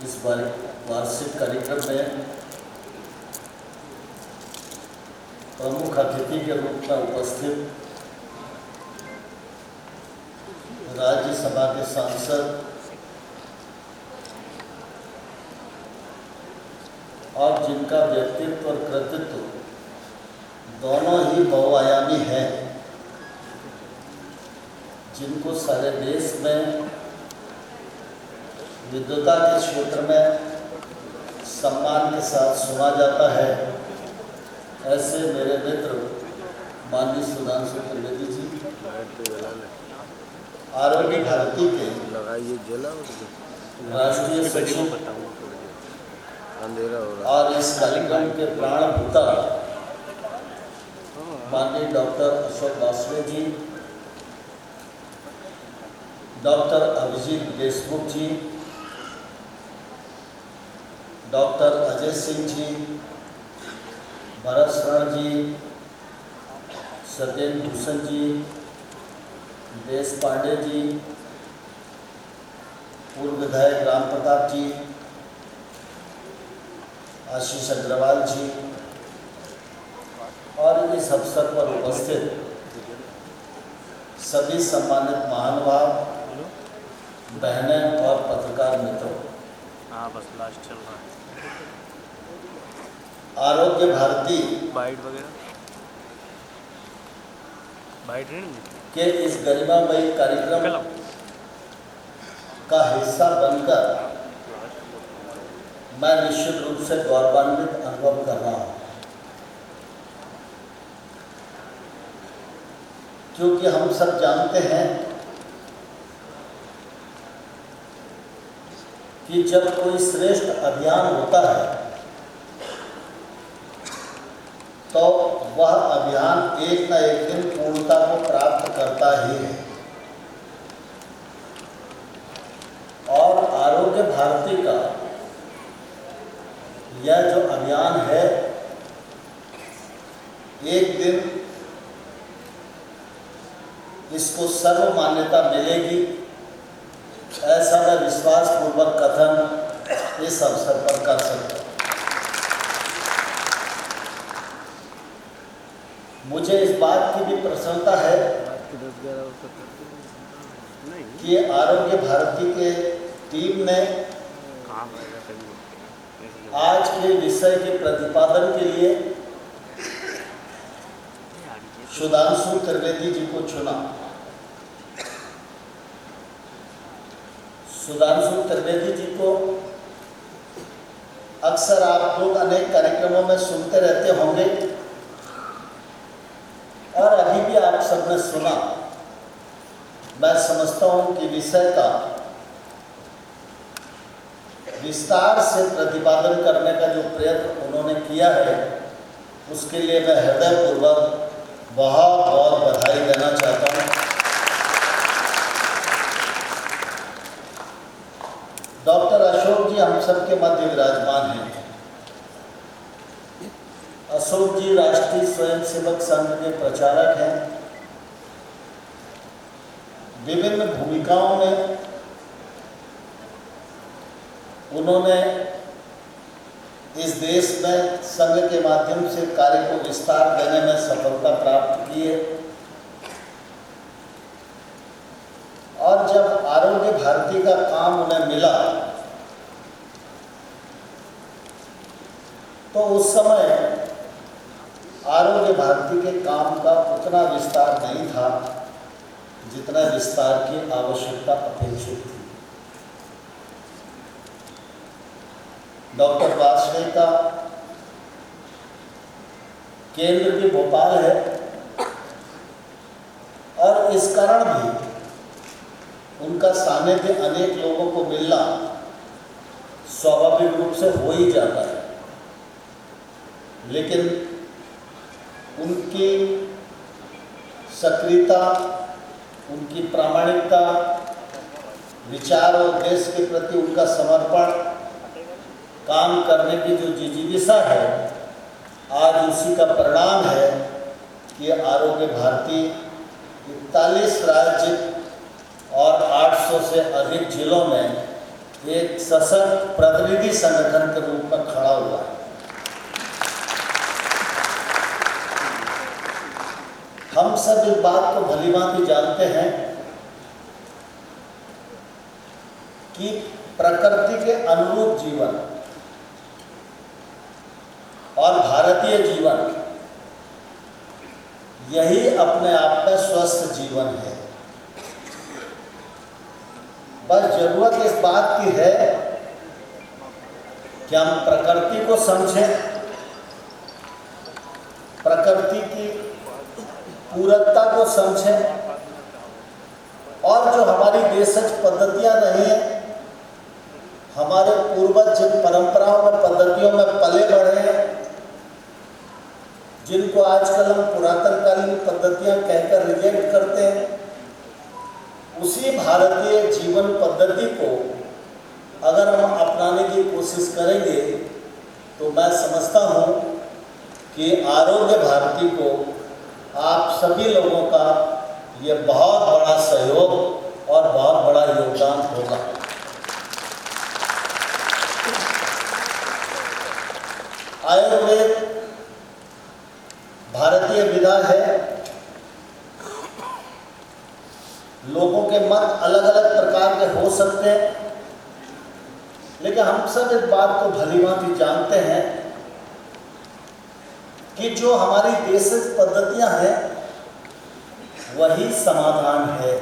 इस वार्षिक कार्यक्रम में प्रमुख अतिथि के रूप में उपस्थित राज्यसभा के सांसद और जिनका व्यक्तित्व और कृतित्व दोनों ही बहुआयामी हैं, जिनको सारे देश में विद्वता के क्षेत्र में सम्मान के साथ सुना जाता है, ऐसे मेरे मित्र माननीय सुधांशु त्रिवेदी जी आरोग्य भारती के राष्ट्रीय सचिव और इस कार्यक्रम के प्राणभूता माननीय डॉक्टर अशोक वासवे जी, डॉक्टर अभिजीत देशमुख जी, डॉक्टर अजय सिंह जी, भरत शरण जी, सत्येंद्र भूषण जी, देश पांडे जी, पूर्व विधायक राम प्रताप जी, आशीष अग्रवाल जी और इस अवसर पर उपस्थित सभी सम्मानित महानुभाव, बहनें और पत्रकार मित्रों, बस लास्ट चल रहा है। आरोग्य भारती बाइट वगैरह बाइट के इस गरिमामयी कार्यक्रम का हिस्सा बनकर मैं निश्चित रूप से गौरवान्वित अनुभव कर रहा हूँ, क्योंकि हम सब जानते हैं कि जब कोई श्रेष्ठ अभियान होता है तो वह अभियान एक न एक दिन पूर्णता को प्राप्त करता ही है। और आरोग्य भारती का यह जो अभियान है, एक दिन इसको सर्व मान्यता मिलेगी, ऐसा मैं विश्वास पूर्वक कथन इस अवसर पर कर सकता हूँ। मुझे इस बात की भी प्रसन्नता है कि आरोग्य भारती के टीम ने आज के विषय के प्रतिपादन के लिए सुधांशु त्रिवेदी जी को चुना। सुधांशु त्रिवेदी जी को अक्सर आप लोग अनेक कार्यक्रमों में सुनते रहते होंगे और अभी भी आप सबने सुना। मैं समझता हूं कि विषय का विस्तार से प्रतिपादन करने का जो प्रयत्न उन्होंने किया है, उसके लिए मैं हृदयपूर्वक बहुत बहुत बधाई देना चाहता हूं। डॉक्टर अशोक जी हम सबके मध्य विराजमान हैं। अशोक जी राष्ट्रीय स्वयंसेवक संघ के प्रचारक हैं। विभिन्न भूमिकाओं में उन्होंने इस देश में संघ के माध्यम से कार्य को विस्तार देने में सफलता प्राप्त की है। और जब आरोग्य भारती का काम उन्हें मिला तो उस समय आरोग्य भारती के काम का उतना विस्तार नहीं था जितना विस्तार की आवश्यकता अपेक्षित थी। डॉक्टर वाजपेयी का केंद्र भी भोपाल है और इस कारण भी उनका सानिध्य अनेक लोगों को मिलना स्वाभाविक रूप से हो ही जाता है। लेकिन उनकी सक्रियता, उनकी प्रामाणिकता, विचार और देश के प्रति उनका समर्पण, काम करने की जो जिज्ञासा है, आज उसी का परिणाम है कि आरोग्य भारती 41 राज्य और 800 से अधिक जिलों में एक सशक्त प्रतिनिधि संगठन के रूप में खड़ा हुआ है। हम सब इस बात को भलीभांति जानते हैं कि प्रकृति के अनुरूप जीवन और भारतीय जीवन यही अपने आप में स्वस्थ जीवन है। बस जरूरत इस बात की है कि हम प्रकृति को समझें, प्रकृति की पूरकता को समझें और जो हमारी देशज पद्धतियां रही हैं, हमारे पूर्वज जिन परंपराओं में पद्धतियों में पले बढ़े हैं, जिनको आजकल हम पुरातनकालीन पद्धतियां कहकर रिजेक्ट करते हैं, उसी भारतीय जीवन पद्धति को अगर हम अपनाने की कोशिश करेंगे तो मैं समझता हूं कि आरोग्य भारती को आप सभी लोगों का ये बहुत बड़ा सहयोग और बहुत बड़ा योगदान होगा। आयुर्वेद भारतीय विधा है। लोगों के मत अलग अलग प्रकार के हो सकते हैं, लेकिन हम सब इस बात को भलीभांति जानते हैं कि जो हमारी देशज पद्धतियां हैं वही समाधान है।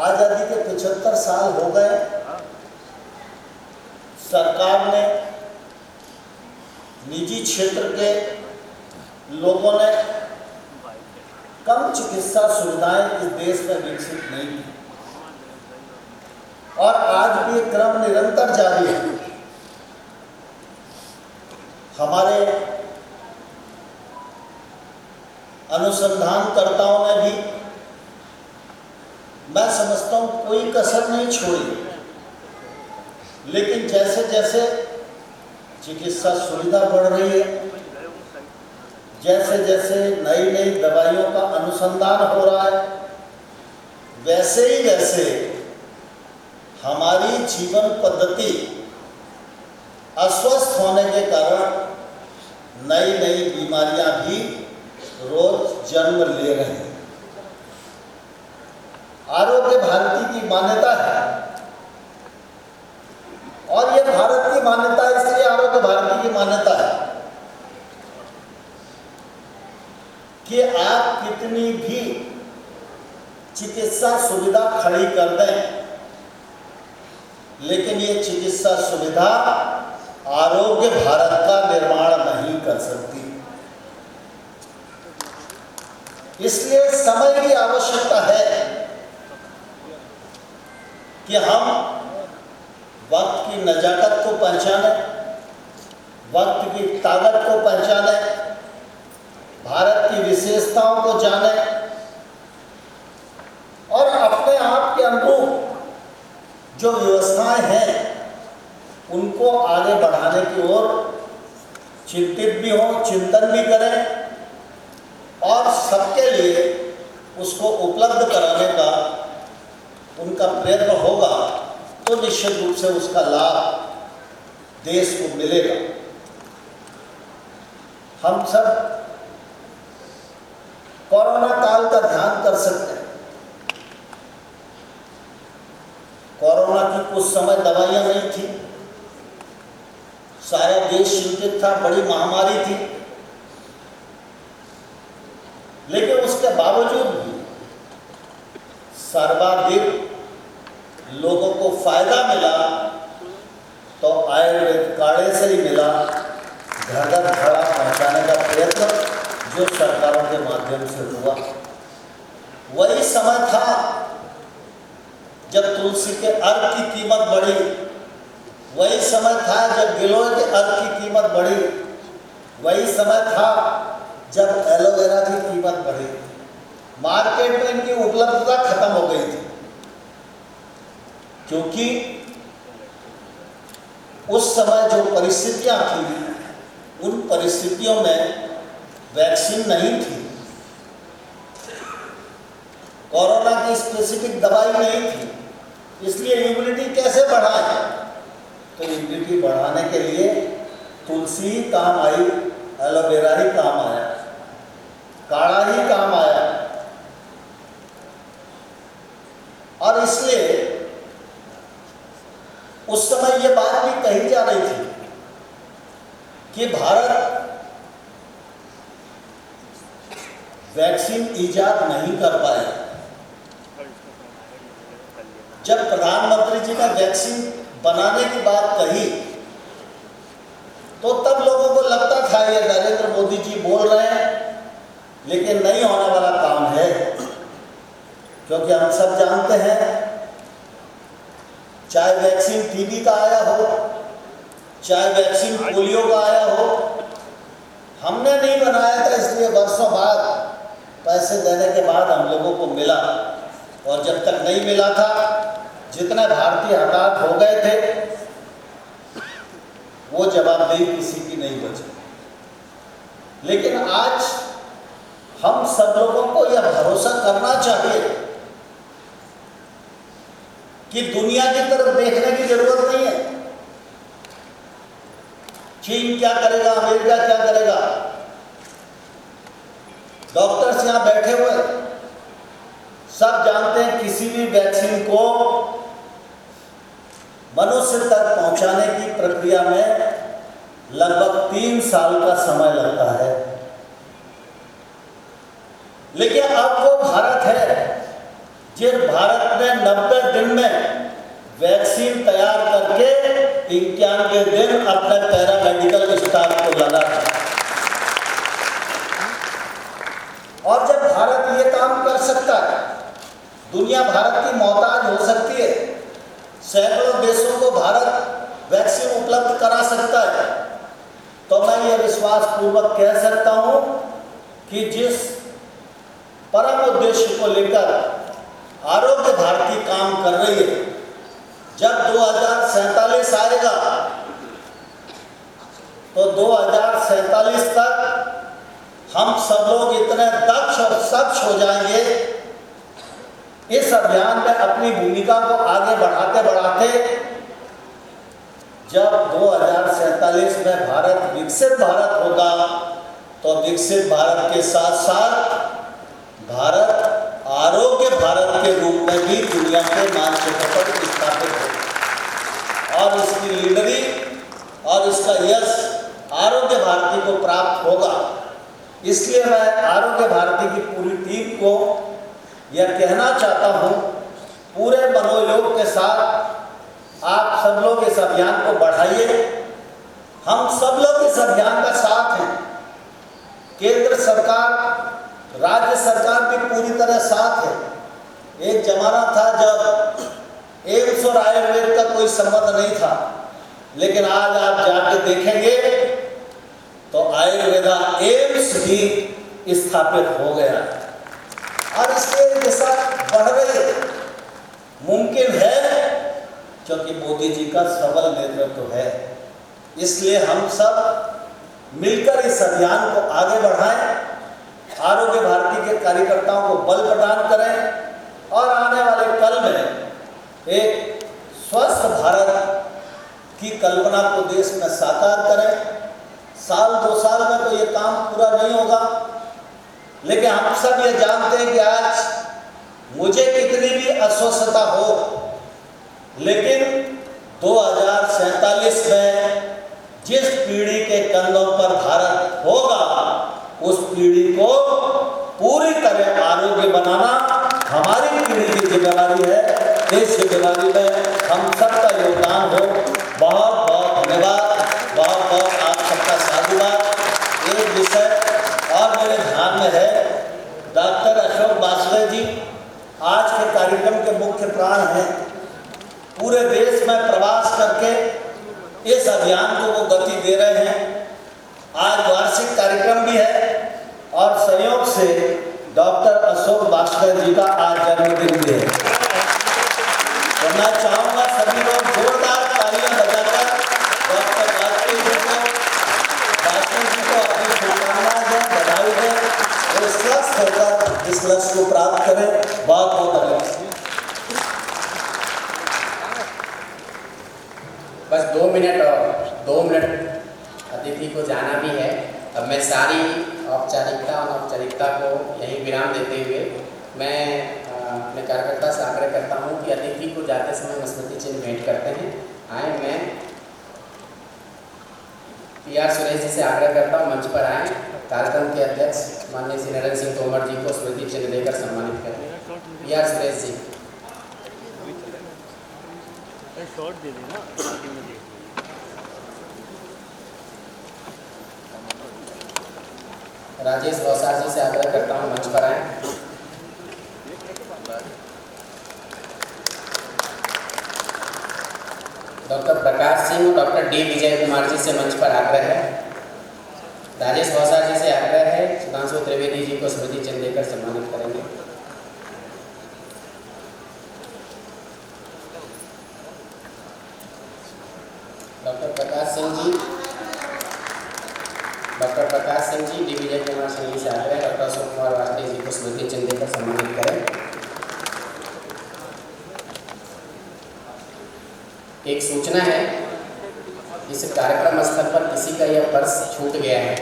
आजादी के 75 साल हो गए। सरकार ने, निजी क्षेत्र के लोगों ने कम चिकित्सा सुविधाएं इस देश में विकसित नहीं की और आज भी क्रम निरंतर जारी है। हमारे अनुसंधानकर्ताओं ने भी, मैं समझता हूं, कोई कसर नहीं छोड़ी, लेकिन जैसे जैसे चिकित्सा सुविधा बढ़ रही है, जैसे जैसे नई नई दवाइयों का अनुसंधान हो रहा है, वैसे ही वैसे हमारी जीवन पद्धति अस्वस्थ होने के कारण नई नई बीमारियां भी रोज जन्म ले रही हैं। आरोग्य भारती की मान्यता है और यह भारत की मान्यता है, इसलिए आरोग्य भारती की मान्यता है कि आप कितनी भी चिकित्सा सुविधा खड़ी कर दें, लेकिन ये चिकित्सा सुविधा आरोग्य भारत का निर्माण नहीं कर सकती। इसलिए समय की आवश्यकता है कि हम वक्त की नजाकत को पहचाने, वक्त की ताकत को पहचाने, भारत की विशेषताओं को जाने और अपने आप के अनुरूप जो व्यवस्थाएं हैं उनको आगे बढ़ाने की ओर चिंतित भी हों, चिंतन भी करें और सबके लिए उसको उपलब्ध कराने का उनका प्रयत्न होगा तो निश्चित रूप से उसका लाभ देश को मिलेगा। हम सब कोरोना काल का ध्यान कर सकते हैं। कोरोना की कुछ समय दवाइयां नहीं थी, सारा देश चिंतित था, बड़ी महामारी थी, लेकिन उसके बावजूद भी सर्वाधिक लोगों को फायदा मिला तो आयुर्वेद काढ़े से ही मिला। घर घर घड़ा पहुंचाने का प्रयत्न जो सरकारों के माध्यम से हुआ, वही समय था जब तुलसी के अर्क की कीमत बढ़ी, वही समय था जब गिलोय के अर्क की कीमत बढ़ी, वही समय था जब एलोवेरा की कीमत बढ़ी। मार्केट में इनकी उपलब्धता खत्म हो गई थी क्योंकि उस समय जो परिस्थितियां थी उन परिस्थितियों में वैक्सीन नहीं थी। कोरोना की स्पेसिफिक दवाई नहीं थी, इसलिए इम्यूनिटी कैसे बढ़ाएं? तो इम्यूनिटी बढ़ाने के लिए तुलसी ही काम आई, एलोवेरा ही काम आया, काढ़ा ही काम आया। और इसलिए उस समय ये बात भी कही जा रही थी कि भारत वैक्सीन इजाद नहीं कर पाए। जब प्रधानमंत्री जी ने वैक्सीन बनाने की बात कही तो तब लोगों को लगता था ये नरेंद्र मोदी जी बोल रहे हैं, लेकिन नहीं होने वाला काम है, क्योंकि हम सब जानते हैं चाहे वैक्सीन टीबी का आया हो, चाहे वैक्सीन पोलियो का आया हो, हमने नहीं बनाया था, इसलिए वर्षों बाद पैसे देने के बाद हम लोगों को मिला। और जब तक नहीं मिला था, जितने भारतीय हताहत हो गए थे, वो जवाबदेही किसी की नहीं बची। लेकिन आज हम सब लोगों को यह भरोसा करना चाहिए कि दुनिया की तरफ देखने की जरूरत नहीं है। चीन क्या करेगा, अमेरिका क्या करेगा, डॉक्टर्स यहां बैठे हुए सब जानते हैं किसी भी वैक्सीन को मनुष्य तक पहुंचाने की प्रक्रिया में लगभग 3 साल का समय लगता है। लेकिन अब वो भारत है जिस भारत ने 90 दिन में वैक्सीन तैयार करके 91 दिन अपने पैरामेडिकल स्टाफ को लगा था। और जब भारत ये काम कर सकता है, दुनिया भारत की मोहताज हो सकती है, सैकड़ों देशों को भारत वैक्सीन उपलब्ध करा सकता है, तो मैं ये विश्वास पूर्वक कह सकता हूं कि जिस परम उद्देश्य को लेकर आरोग्य भारती काम कर रही है, जब 2047 आएगा तो 2047 तक हम सब लोग इतने दक्ष और सक्षम हो जाएंगे, इस अभियान में अपनी भूमिका को आगे बढ़ाते बढ़ाते जब 2047 में भारत विकसित भारत होगा, तो विकसित भारत के साथ साथ भारत आरोग्य भारत के रूप में भी दुनिया के मानचित्र पर स्थापित होगा। और इसकी लीडरी और इसका यश आरोग्य भारती को प्राप्त होगा। इसलिए मैं आरोग्य भारती की पूरी टीम को यह कहना चाहता हूं, पूरे मनोयोग के साथ आप सब लोग इस अभियान को बढ़ाइए। हम सब लोग इस अभियान का साथ हैं, केंद्र सरकार, राज्य सरकार भी पूरी तरह साथ है। एक जमाना था जब एम्स और आयुर्वेद का कोई संबंध नहीं था, लेकिन आज आप जाके देखेंगे तो आयुर्वेदा एम्स भी स्थापित हो गया और इसके दिशा बढ़ रही है। मुमकिन है क्योंकि मोदी जी का सबल नेतृत्व है। इसलिए हम सब मिलकर इस अभियान को आगे बढ़ाएं, आरोग्य भारती के कार्यकर्ताओं को बल प्रदान करें और आने वाले कल में एक स्वस्थ भारत की कल्पना को देश में साकार करें। साल 2 साल में तो ये काम पूरा नहीं होगा, लेकिन हम सब ये जानते हैं कि आज मुझे कितनी भी अस्वस्थता हो, लेकिन 2047 में जिस पीढ़ी के कंधों पर भारत होगा, उस पीढ़ी को पूरी तरह आरोग्य बनाना हमारी पीढ़ी की जिम्मेदारी है। इस जिम्मेदारी में हम सबका योगदान हो। बहुत बहुत धन्यवाद, बहुत बहुत आप सबका साधुवाद। एक विषय और मेरे ध्यान में है, डॉक्टर अशोक वाजपेयी जी आज के कार्यक्रम के मुख्य प्राण हैं। पूरे देश में प्रवास करके इस अभियान को वो गति दे रहे हैं। आज वार्षिक कार्यक्रम भी है और संयोग से डॉक्टर अशोक वाजपेयी जी का आज जन्मदिन भी है। तो मैं चाहूँगा सभी लोग जोरदार तालियां बजाकर डॉक्टर वाजपेयी जी को अपनी शुभकामनाएं दें, बधाई दें, वो स्वस्थ होकर इस लक्ष्य को प्राप्त करें। बहुत बहुत धन्यवाद। बस 2 मिनट और 2 मिनट अतिथि को जाना भी है। अब मैं सारी औपचारिकता अनौपचारिकता को यहीं विराम देते हुए मैं अपने कार्यकर्ता से आग्रह करता हूं कि अतिथि को जाते समय स्मृति चिन्ह भेंट करते हैं। आए, मैं PR सुरेश जी से आग्रह करता हूं मंच पर आए, कार्यक्रम के अध्यक्ष माननीय श्री नरेंद्र सिंह तोमर जी को स्मृति चिन्ह देकर सम्मानित करें। PR सुरेश जी। शॉर्ट दे देना। राजेश बौसार जी से आग्रह करता हूं मंच पर आए। डॉक्टर प्रकाश सिंह और डॉक्टर D विजय कुमार जी से मंच पर आग्रह है। राजेश बौसार जी से आग्रह है सुधांशु त्रिवेदी जी को स्मृति चिन्ह देकर सम्मानित करेंगे। डॉक्टर प्रकाश सिंह जी D विजय कुमार सिंह जी से आग्रह है डॉक्टर अशोक कुमार वाजपेयी जी को स्मृति चिन्ह देकर सम्मानित करें। एक सूचना है, इस कार्यक्रम स्थल पर किसी का यह पर्स छूट गया है।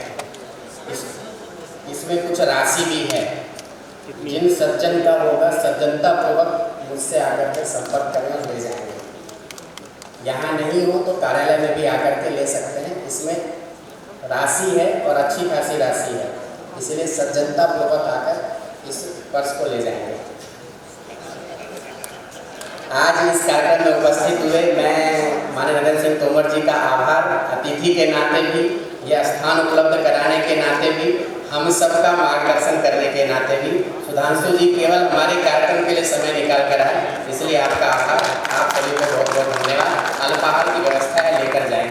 इसमें कुछ राशि भी है। जिन सज्जन का होगा सज्जनता पूर्वक मुझसे आकर के संपर्क करें और ले जाएंगे। यहाँ नहीं हो तो कार्यालय में भी आकर के ले सकते हैं। इसमें राशि है और अच्छी खासी राशि है, इसलिए सज्जनता पूर्वक आकर इस पर्स को ले जाएंगे। आज इस कार्यक्रम में उपस्थित हुए मैं माननीय नरेंद्र सिंह तोमर जी का आभार, अतिथि के नाते भी, यह स्थान उपलब्ध कराने के नाते भी, हम सबका मार्गदर्शन करने के नाते भी। सुधांशु जी केवल हमारे कार्यक्रम के लिए समय निकाल कर आए, इसलिए आपका आभार। आप सभी को बहुत बहुत धन्यवाद। अल्पाहार की व्यवस्था